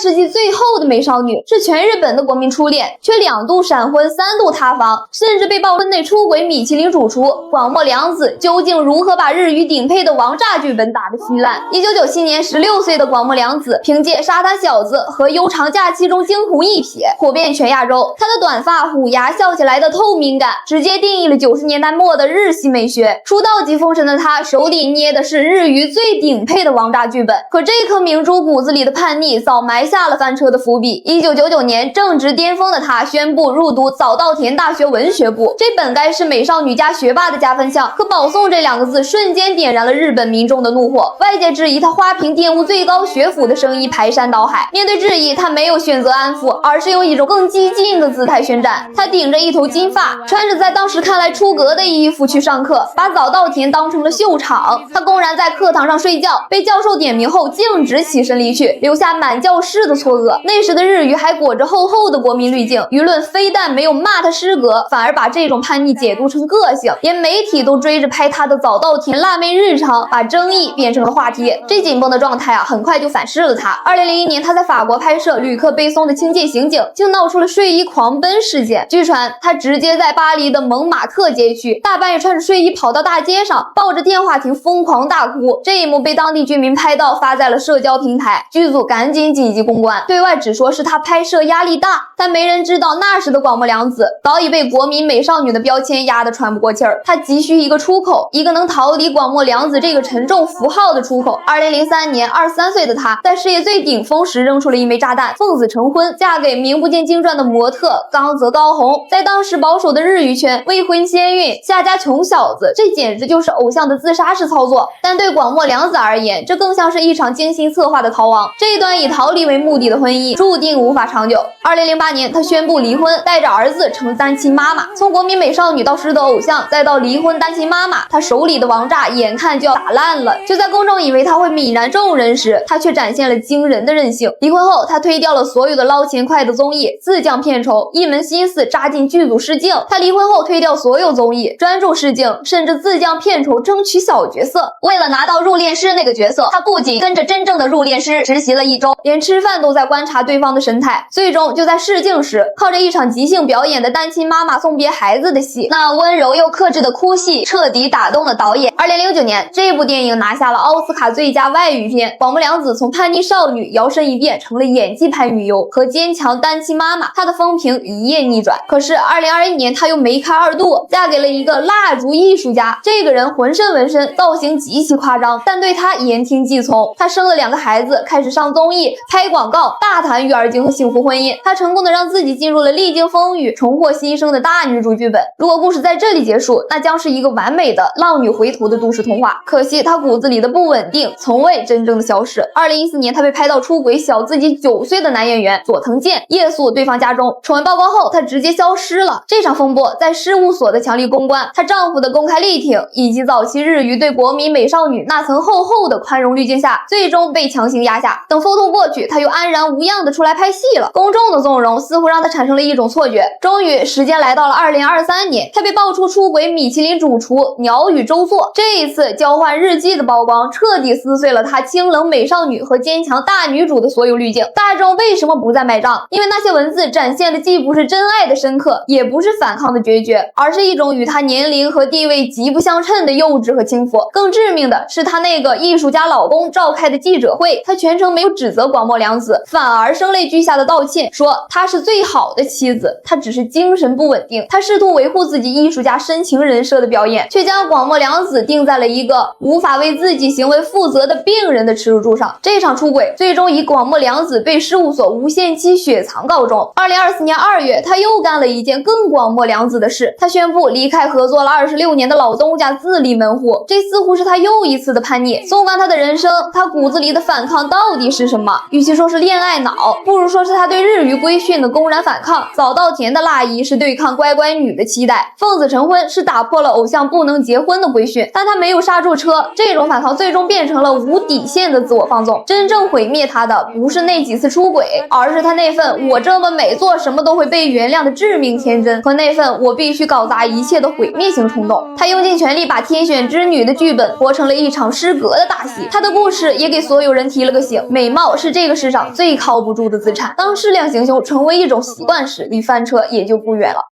世纪最后的美少女，是全日本的国民初恋，却2度闪婚3度塌房，甚至被曝婚内出轨米其林主厨广末凉子究竟如何把日语顶配的王炸剧本打得稀烂。1997年16岁的广末凉子凭借沙滩小子和悠长假期中惊鸿一瞥火遍全亚洲，她的短发虎牙笑起来的透明感直接定义了90年代末的日系美学。出道即封神的她手里捏的是日语最顶配的王炸剧本，可这颗明珠骨子里的叛逆早埋下了翻车的伏笔。1999年正值巅峰的她宣布入读早稻田大学文学部，这本该是美少女加学霸的加分项，可保送这2个字瞬间点燃了日本民众的怒火。外界质疑她花瓶玷污最高学府的声音排山倒海，面对质疑，她没有选择安抚，而是用一种更激进的姿态宣战。她顶着一头金发，穿着在当时看来出格的衣服去上课，把早稻田当成了秀场。她公然在课堂上睡觉，被教授点名后径直起身离去，留下满教室的错愕。那时的日语还裹着厚厚的国民滤镜，舆论非但没有骂她失格，反而把这种叛逆解读成个性，连媒体都追着拍她的早稻田辣妹日常，把争议变成了话题。这紧绷的状态很快就反噬了她。2001年，她在法国拍摄旅客背诵的清界刑警，竟闹出了睡衣狂奔事件。据传，她直接在巴黎的蒙马特街区大半夜穿着睡衣跑到大街上，抱着电话亭疯狂大哭。这一幕被当地居民拍到，发在了社交平台，剧组赶紧紧急公关，对外只说是她拍摄压力大，但没人知道那时的广末凉子早已被国民美少女的标签压得喘不过气儿。她急需一个出口，一个能逃离广末凉子这个沉重符号的出口。2003年，23岁的她在事业最顶峰时扔出了一枚炸弹，奉子成婚，嫁给名不见经传的模特冈泽高弘。在当时保守的日语圈，未婚先孕，下家穷小子，这简直就是偶像的自杀式操作。但对广末凉子而言，这更像是一场精心策划的逃亡。这段以逃离为目的的婚姻注定无法长久。2008年，她宣布离婚，带着儿子成单亲妈妈。从国民美少女到师德偶像，再到离婚单亲妈妈，她手里的王炸眼看就要打烂了。就在公众以为她会泯然众人时，她却展现了惊人的韧性。离婚后，她推掉了所有的捞钱快的综艺，自降片酬，一门心思扎进剧组试镜。她离婚后推掉所有综艺，专注试镜，甚至自降片酬争取小角色。为了拿到入殓师那个角色，她不仅跟着真正的入殓师实习了1周，连吃饭都在观察对方的神态。最终就在试镜时，靠着一场即兴表演的单亲妈妈送别孩子的戏，那温柔又克制的哭戏彻底打动了导演。2009年，这部电影拿下了奥斯卡最佳外语片。广末凉子从叛逆少女摇身一变成了演技派女优和坚强单亲妈妈，她的风评一夜逆转。可是2021年，她又梅开二度，嫁给了一个蜡烛艺术家。这个人浑身纹身，造型极其夸张，但对她言听计从。她生了2个孩子，开始上综艺、拍广告，大谈育儿经和幸福婚姻。她成功的让自己进入了历经风雨、重获新生的大女主剧本。如果故事在这里结束，那将是一个完美的浪女回头的都市童话。可惜她骨子里的不稳定从未真正的消失。2014年，她被拍到出轨小自己9岁的男演员佐藤健，夜宿对方家中。丑闻曝光后，她直接消失了。这场风波在事务所的强力公关、她丈夫的公开力挺，以及早期日语对国民美少女那层厚厚的宽容滤镜下，最终被强行压下。等风头过去，她又安然无恙的出来拍戏了。公众的纵容似乎让她产生了一种错觉。终于，时间来到了2023年，她被爆出出轨米其林主厨鸟语周作。这一次交换日记的曝光，彻底撕碎了她清冷美少女和坚强大女主的所有滤镜。大众为什么不再买账？因为那些文字展现的既不是真爱的深刻，也不是反抗的决绝，而是一种与她年龄和地位极不相称的幼稚和轻浮。更致命的是，她那个艺术家老公召开的记者会，她全程没有指责广末凉子，反而声泪俱下的道歉，说她是最好的妻子，她只是精神不稳定。她试图维护自己艺术家深情人设的表演，却将广末凉子定在了一个无法为自己行为负责的病人的耻辱柱上。这场出轨最终以广末凉子被事务所无限期雪藏告终。2024年2月，她又干了一件更广末凉子的事，她宣布离开合作了26年的老东家，自立门户。这似乎是她又一次的叛逆。纵观她的人生，她骨子里的反抗到底是什么？与其说是恋爱脑，不如说是她对日语规训的公然反抗。早稻田的辣姨是对抗乖乖女的期待，奉子成婚是打破了偶像不能结婚的规训，但她没有刹住车。这种反抗最终变成了无底线的自我放纵。真正毁灭她的不是那几次出轨，而是她那份我这么美，做什么都会被原谅的致命天真，和那份我必须搞砸一切的毁灭性冲动。她用尽全力把天选之女的剧本活成了一场失格的大戏。她的故事也给所有人提了个醒，美貌是这个世上最靠不住的资产。当适量行凶成为一种习惯时，离翻车也就不远了。